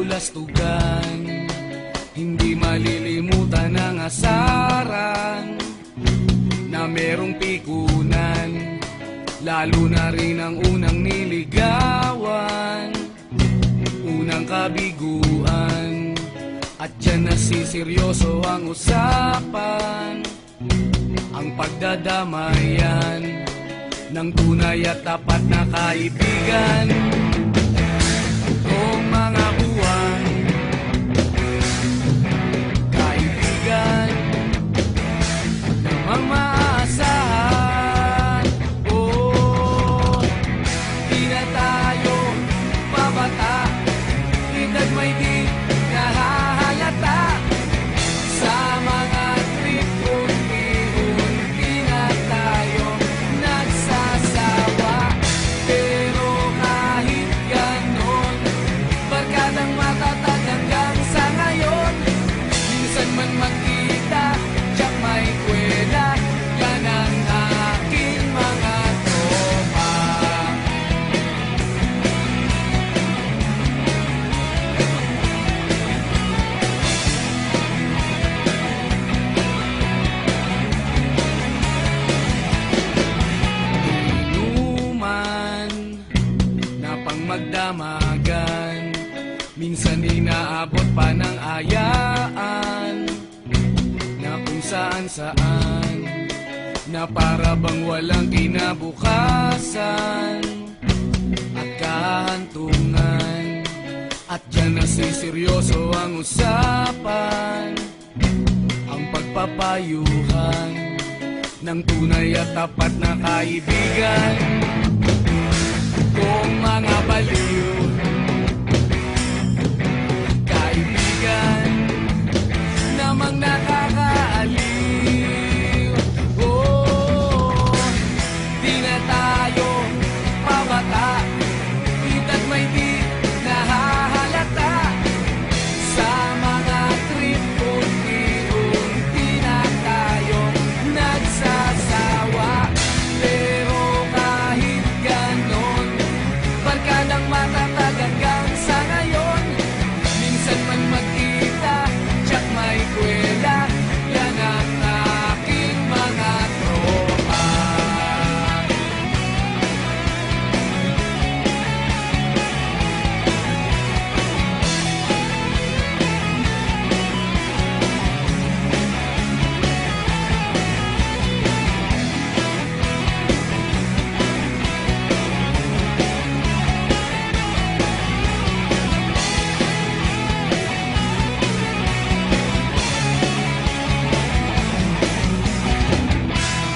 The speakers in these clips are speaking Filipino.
kabulastugan, hindi malilimutan ang asaran na merong pikunan, lalo na rin ang unang niligawan, unang kabiguan. At dyan nasiseryoso ang usapan, ang pagdadamayan ng tunay at tapat na kaibigan. Kung mga buwan, kaibigan, namang maaasahan. Oh, di na tayo babata, edad may di nahahalata. Sa mga trip, unti-unti na tayo nagsasawa. Pero kahit ganon, barkadang matatag hanggang sa ngayon. Minsan man magkita, tiyak may kwela, yan ang aking mga tropa. Inuman na pang magdamagan, minsan inaabot pa ng ayaan, na kung saan-saan, na para bang walang kinabukasan at kahantungan. At dyan nasiseryoso ang usapan, ang pagpapayuhan ng tunay at tapat na kaibigan. Kung mga baliw, kaibigan, namang nakakaaliw. Oh, di na tayo pabata, edad may di nahahalata. Sa mga trip, unti-unti na tayo nagsasawa. Pero kahit ganon, barkadang matatag hanggang sa ngayon. Minsan man magkita, tiyak may kwela, yan ang aking mga tropa.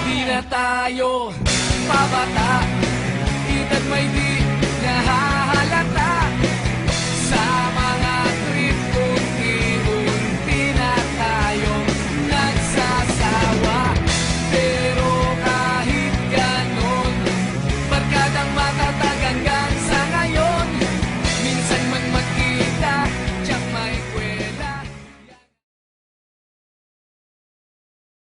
Di na tayo pabata, edad may di